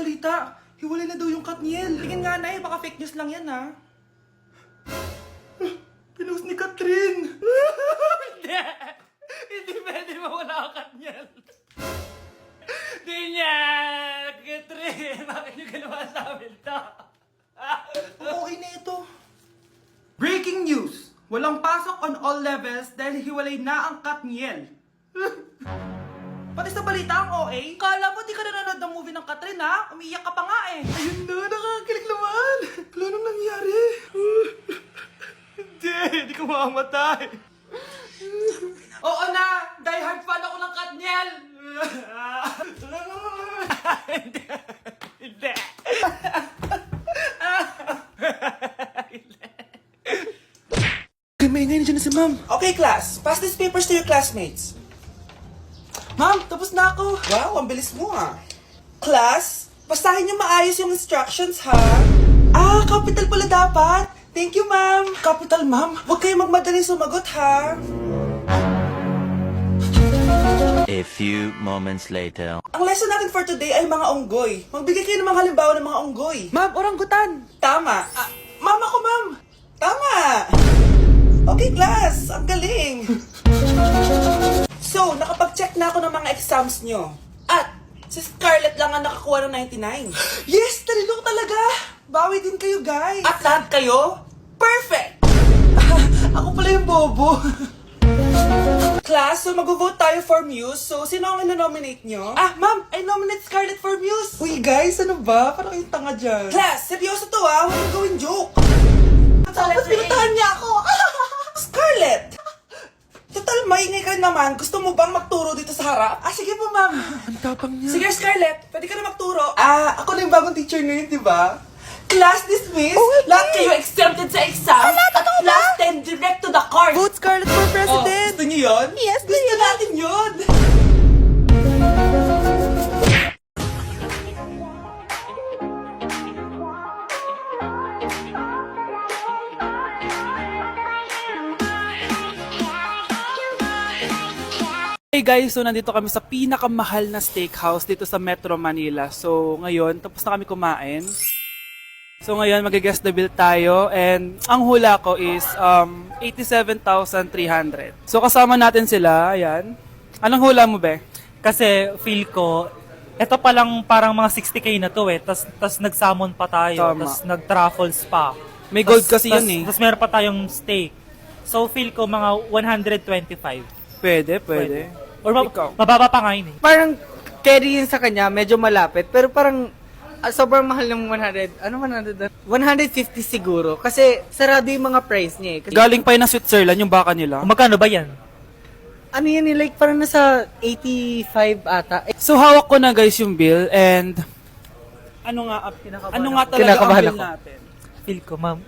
balita. Hiwalay na daw yung Katniel. Tingin nga na baka fake news lang yan ha. Pinost ni Catherine. Hindi. Hindi pwede mawala ang Katniel. Hindi niya. Catherine, bakit niyo ginawa sa amin to? Okay na ito. Breaking news. Walang pasok on all levels dahil hiwalay na ang Katniel. Pati sa balita ang OA, kala mo di ka nanonood ng movie ng Catherine ha? Umiiyak ka pa nga eh. Ayun na, nakakakilig naman. Wala nang nangyari. Hindi ko mamamatay. Oo na, die hard fan ako ng Katniel. Hindi. Hindi. May ngayon dyan na si ma'am. Okay class, pass these papers to your classmates. Ma'am, tapos na ako. Wow, ang bilis mo ah. Class, basahin niyo maayos yung instructions ha. Capital pala dapat. Thank you, ma'am. Capital, ma'am. Huwag kayong magmadaling sumagot ha. A few moments later. Ang lesson natin for today ay mga unggoy. Magbigay kayo ng mga halimbawa ng mga unggoy. Ma'am, orangutan. Tama. Ma'am ako, ma'am. Tama. Okay, class. Ang galing. So, nakapag-check na ako ng mga exams nyo. At, si Scarlett lang ang nakakuha ng 99. Yes! Talino talaga! Bawi din kayo, guys. At lahat kayo, perfect! Ako pala yung bobo. Class, so mag-vote tayo for Muse. So, sino ang ino-nominate nyo? Ma'am, I nominate Scarlett for Muse. Uy, guys, ano ba? Parang yung tanga dyan. Class, seryoso to ha. Huwag mong gawin joke. Tapos pinuntahan niya ako. Scarlett! Total, maingay ka naman. Gusto mo bang magturo dito sa harap? Sige po, ma'am. Ang tapang niya. Sige, Scarlett. Pwede ka na magturo. Ako na yung bagong teacher ngayon, di ba? Class dismissed. Lahat kayo exempted sa exam. At class 10 direct to the court. Vote Scarlett for president! Gusto niyo yun? Yes, Gusto natin yun. Hey guys, so nandito kami sa pinakamahal na steakhouse dito sa Metro Manila. So ngayon, tapos na kami kumain. So ngayon, mag-guess the bill tayo. And ang hula ko is 87,300. So kasama natin sila, ayan. Anong hula mo, be? Kasi feel ko, ito pa lang parang mga 60k na to eh. Tas nag-salmon pa tayo. Tama. Tas nag-truffles pa. May gold kasi yun eh. Tas meron pa tayong steak. So feel ko mga 125. Pwede. Or Ikaw? mababa pa nga yun eh. Parang carry yun sa kanya, medyo malapit. Pero parang sobrang mahal ng 100. Ano 100? 150 siguro. Kasi sarado yung mga price niya eh. Kasi, Galing pa yun ng Switzerland, yung baka nila. Magkano ba yan? ano yan eh, like parang nasa 85 ata. So hawak ko na guys yung bill and ano nga talaga Kinakabahan ang bill ako. natin? Feel ko, ma'am.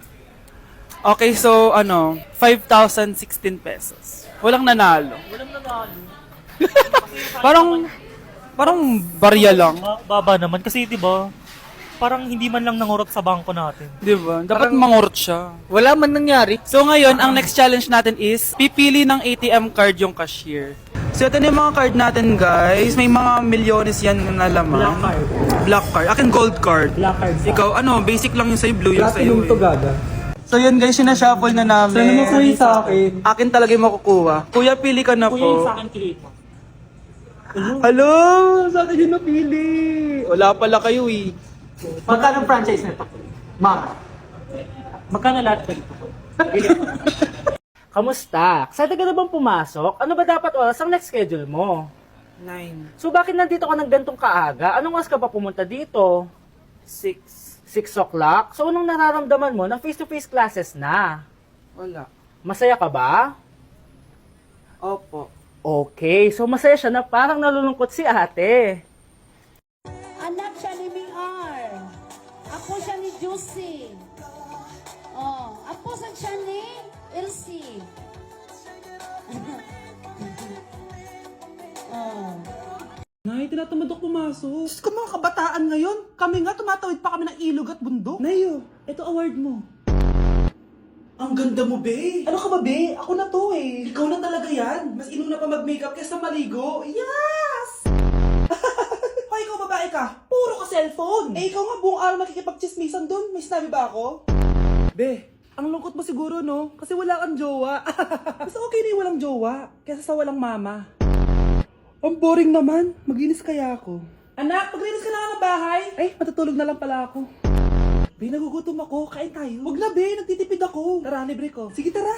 Okay, so 5,016 pesos. Walang nanalo. Parang barya lang. Baba naman. Kasi di ba parang hindi man lang nangurot sa bangko natin. Di ba? Dapat mangurot siya. Wala man nangyari. So ngayon, ang next challenge natin is pipili ng ATM card yung cashier. So ito na yung mga card natin guys. May mga milyones yan na laman. Black card. Black card. Akin gold card. Black card. Ikaw, basic lang yung sa'yo, blue yung sa'yo eh. gaga. So yun guys, sinashuffle na namin. Sana mo kayo sa akin. Akin talaga yung makukuha. Kuya, pili ka na Kuya, yung po. sa akin kilito. Hello! Sa akin yung napili. Wala pala kayo eh. Magkano ang franchise nito? Ma'am. Magkano lahat ko dito? Kamusta? Excited ka na bang pumasok? Ano ba dapat oras ang next schedule mo? 9, So bakit nandito ka ng gantong kaaga? Anong oras ka pa pumunta dito? 6, 6 o'clock? So anong nararamdaman mo na face-to-face classes na? wala. Masaya ka ba? Opo. Okay, so masaya siya na parang nalulungkot si ate. Anak siya ni Miar. Apo siya ni Juicy. Oh, apo siya ni Elsie. oh. Nay, tinatamad ako pumasok. Diyos ko mga kabataan ngayon. Kami nga, tumatawid pa kami ng ilog at bundok. Nayo, ito award mo. Ang ganda mo, be. Ano ka ba, be? Ako na to eh. Ikaw na talaga yan. Mas inuna pa mag-makeup kaysa maligo. Yes! Hoy, ikaw babae ka ka? Puro ka cellphone. Eh, ikaw nga buong araw nakikipag-chismisan doon. May sinabi ba ako? Be, ang lungkot mo siguro, no? Kasi wala kang jowa. Mas okay na yung walang jowa kaysa sa walang mama. Ang boring naman. Maglinis kaya ako. Anak, paglinis ka na nga ng bahay. Ay, matutulog na lang pala ako. Be, nagugutom ako. Kain tayo. Huwag na, Be. Nagtitipid ako. Tara, libre ko. Sige, tara.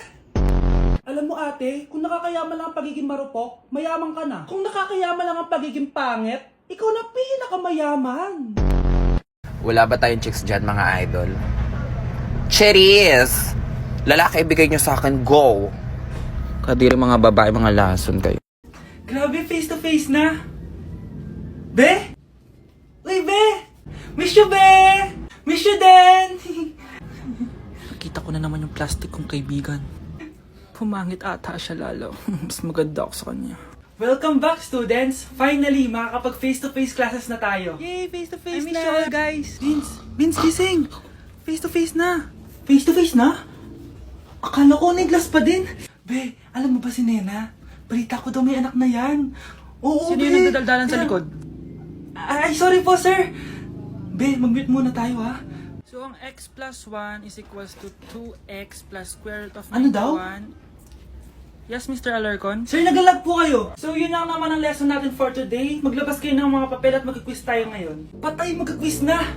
Alam mo, ate, kung nakakayaman lang ang pagiging marupok, mayaman ka na. Kung nakakayaman lang ang pagiging pangit, ikaw na pinakamayaman. Wala ba tayong chicks dyan, mga idol? Cheers! Lalaki, ibigay nyo sa akin, go! Kadiri mga babae, mga lason kayo. Grabe, face to face na. Be? Uy, Be! Miss you, Be! Miss you din! Nakita ko na naman yung plastic kong kaibigan. Pumangit ata siya lalo. Mas maganda ako sa kanya. Welcome back, students! Finally, makakapag face-to-face classes na tayo. Yay! Face-to-face na! I miss you all, guys! Vince, gising! Face-to-face na! Face-to-face na? Akala ko neglas pa din. Be, alam mo ba si Nena? Balita ko daw may anak na yan. Oo, Sino Be! yung nagdadaldalan sa likod? Ay, sorry po, sir! Be, mag-mute muna tayo, ha? So, ang x plus 1 is equals to 2x plus square root of Ano daw? 91. Yes, Mr. Alarcon? Sir, nagalag po kayo. So, yun lang naman ang lesson natin for today. Maglabas kayo ng mga papel at mag-quiz tayo ngayon. Patay, mag-quiz na!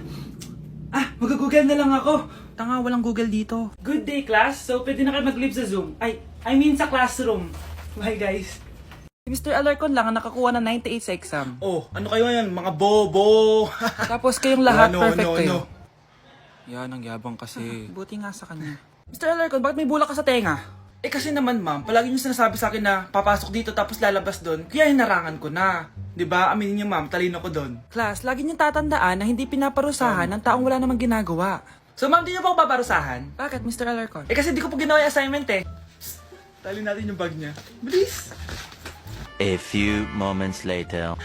Mag-google na lang ako. Tanga, walang Google dito. Good day, class. So, pwede na kayo mag-leave sa Zoom. I mean sa classroom. Bye, guys. Mr. Alarcon lang ang nakakuha ng 98 sa exam. Oh, ano kayo yan? Mga bobo. Tapos kayong lahat perfect kayo. Yan, ang yabang kasi. Buti nga sa kanya. Mr. Alarcon, bakit may bulak ka sa tenga? Eh kasi naman, ma'am, palagi niyo sinasabi sa akin na papasok dito tapos lalabas doon. Kaya hinarangan ko na. 'Di ba? Aminin niyo, ma'am, talino ko doon. Class, lagi niyong tatandaan na hindi pinaparusahan ng taong wala namang ginagawa. So, ma'am, di niyo pa ako paparusahan? Bakit, Mr. Alarcon? Eh kasi di ko pa ginawa yung assignment eh. Tali natin yung bag niya. Bilis! A few moments later.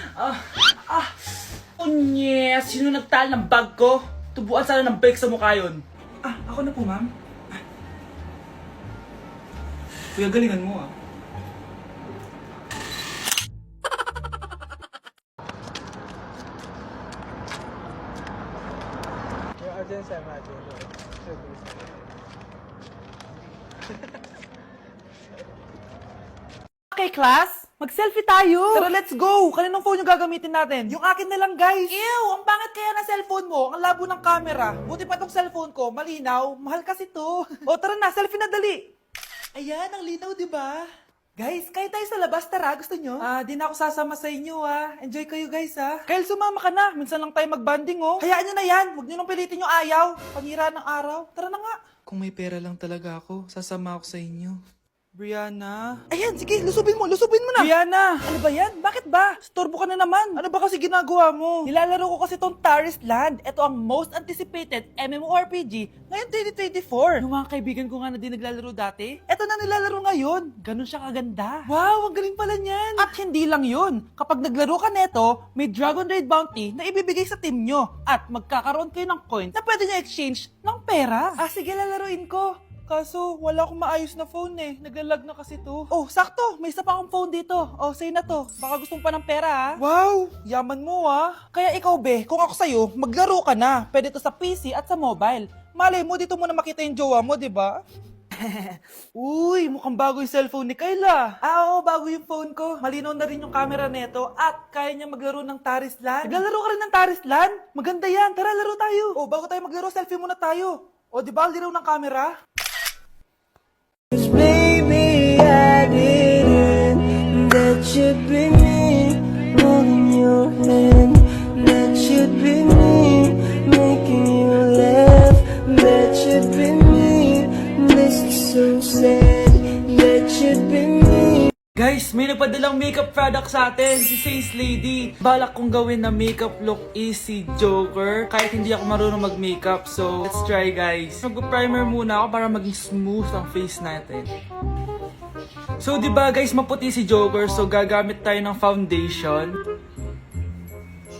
Unyes! Sino nagtal ng bag ko? Tubuan sana ng bag sa mukha yun. Ako na po, ma'am. Kuya, galingan mo ah. Okay, class? Mag-selfie tayo! Tara, let's go! Kaninong phone yung gagamitin natin? Yung akin na lang, guys! Ew! Ang pangit kaya na cellphone mo? Ang labo ng camera. Buti pa tong cellphone ko, malinaw. Mahal kasi to. O, tara na, selfie na dali! Ayan, ang linaw, di ba? Guys, kayo tayo sa labas, tara. Gusto nyo? Di na ako sasama sa inyo, Enjoy kayo, guys, Kyle, sumama ka na. Minsan lang tayo mag-banding, oh. Hayaan nyo na yan. Huwag nyo nang pilitin yung ayaw. Pangira ng araw. Tara na nga. Kung may pera lang talaga ako, sasama ako sa inyo. Brianna? Ayan, sige, lusubin mo na. Brianna, ano ba yan? Bakit ba? Storbo ka na naman. Ano ba kasi ginagawa mo? Nilalaro ko kasi tong Taris Land. Ito ang most anticipated MMORPG ngayon 2024. Yung mga kaibigan ko nga na di naglalaro dati, ito na nilalaro ngayon. Ganun siya kaganda. Wow, ang galing pala niyan. At hindi lang yun. Kapag naglaro ka neto, may Dragon Raid Bounty na ibibigay sa team nyo. At magkakaroon kayo ng coins na pwede nyo exchange ng pera. Sige, lalaruin ko. Kaso, wala akong maayos na phone eh. Naglalag na kasi to. Oh, sakto! May isa pa akong phone dito. Oh, say na to. Baka gusto mo pa ng pera, Wow! Yaman mo, Kaya ikaw, be, kung ako sa'yo, maglaro ka na. Pwede to sa PC at sa mobile. Malay mo, dito mo na makita yung jowa mo, di ba? Uy, mukhang bago yung cellphone ni Kayla. Oo, bago yung phone ko. Malinaw na rin yung camera nito at kaya niya maglaro ng Taris Land. Naglalaro ka rin ng Taris Land? Maganda yan. Tara, laro tayo. Oh, bago tayo maglaro, selfie muna tayo. O, di ba, liraw ng camera? Baby, I didn't. That should be me holding your hand. That should be me making you laugh. That should be me. This is so sad. That should be me. Guys, may nagpadalang makeup product sa atin, si Face Lady. Balak kong gawin na makeup look is si Joker, kahit hindi ako marunong mag-makeup. So, let's try, guys. Mag-primer muna ako para maging smooth ang face natin. So, di ba guys, maputi si Joker, so gagamit tayo ng foundation.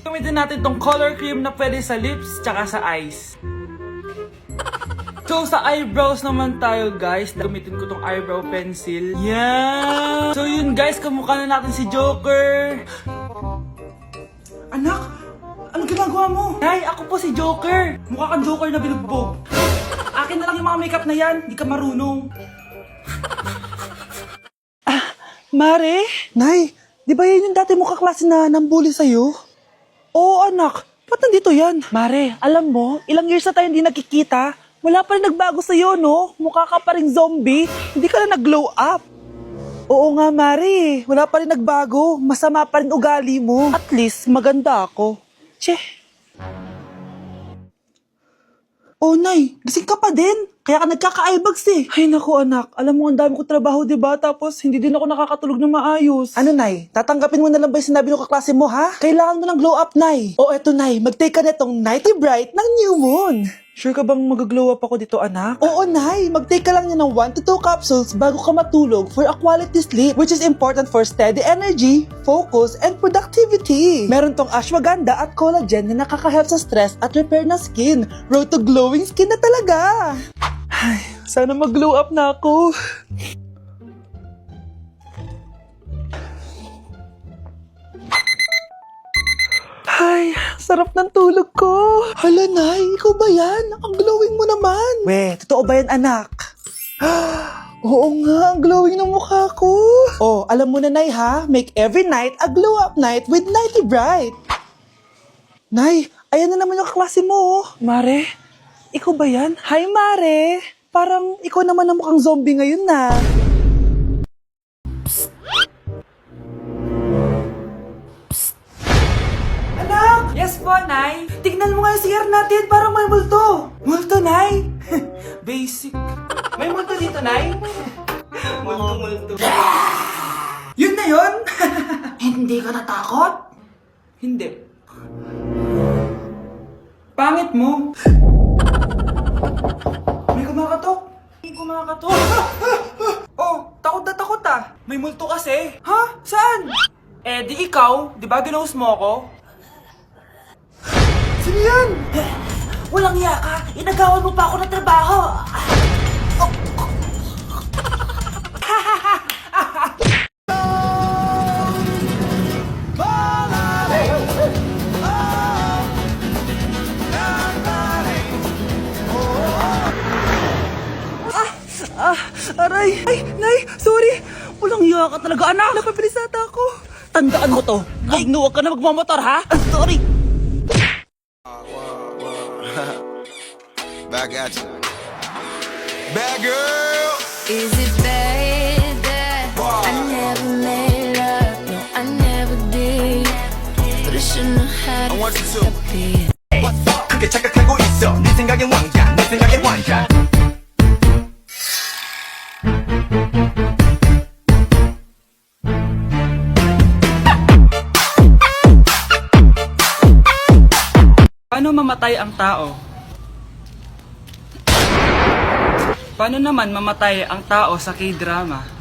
Gamitin natin tong color cream na pwede sa lips, tsaka sa eyes. So, sa eyebrows naman tayo, guys. Gamitin ko tong eyebrow pencil. Yan! So, yun, guys. Kamukha na natin si Joker. Anak! Anong ginagawa mo? Nay, ako po si Joker. Mukha kang Joker na binugbog. Akin na lang yung mga makeup na yan. Di ka marunong. Mare? Nay, di ba yan yung dati mo kaklase na nambuli sa'yo? Oo, anak. Ba't nandito yan? Mare, alam mo, ilang years na tayo hindi nakikita. Wala pa rin nagbago sa'yo, no? Mukha ka pa rin zombie. Hindi ka na nag-glow up. Oo nga, Mare. Wala pa rin nagbago. Masama pa rin ugali mo. At least, maganda ako. Che. Oh, Nay. Gising ka pa din. Kaya ka nagkaka-eyebags eh. Ay, naku, anak. Alam mo, ang dami ko trabaho, diba? Tapos, hindi din ako nakakatulog na maayos. Ano, Nay? Tatanggapin mo na lang ba yung sinabi ng kaklase mo, ha? Kailangan mo ng glow up, Nay. O, eto, Nay. Mag-take ka na itong Nighty Bright ng New Moon. Sure ka bang mag-glow up ako dito, anak? Oo, Nay. Mag-take ka lang niya ng 1 to 2 capsules bago ka matulog for a quality sleep, which is important for steady energy, focus, and productivity. Meron tong ashwagandha at collagen na nakaka-help sa stress at repair na skin. Road to glowing skin na talaga. Ay, sana mag-glow up na ako. Ay, sarap ng tulog ko. Hala, Nay, ikaw ba yan? Ang glowing mo naman. We, totoo ba yan, anak? Oo nga, ang glowing ng mukha ko. Oh, alam mo na, Nay, ha? Make every night a glow-up night with Nighty Bright. Nay, ayan na naman yung kaklase mo. Mare, ikaw ba yan? Hi, Mare. Parang ikaw naman ang mukhang zombie ngayon na. Anak! Yes po, Nay. Tignan mo nga yung CR natin. Parang may multo. Multo, Nay? Basic. May multo dito, Nay? Multo. Yun na yun? Hindi ka natakot? Hindi. Pangit mo. May kumakatok. Oh, takot na takot ah. May multo kasi. Ha? Saan? Eh, di ikaw. Di ba ginose mo ako? Sino yan? Walang iya ka. Inagawan mo pa ako ng trabaho. Aray! Ay, Nay! Sorry! Walang iya ka talaga, anak! Napapilisata ako! Tandaan mo to! Ay, huwag ka na magmamotor, ha? Sorry! Back at you. Bad girl. Is it bad that I never made love? No, I never did. But I shouldn't have had I want you to. it. 크게 착각하고 있어. 네 생각엔 왕자, 내 생각엔 왕자. Paano mamatay ang tao? Paano naman mamatay ang tao sa K-drama?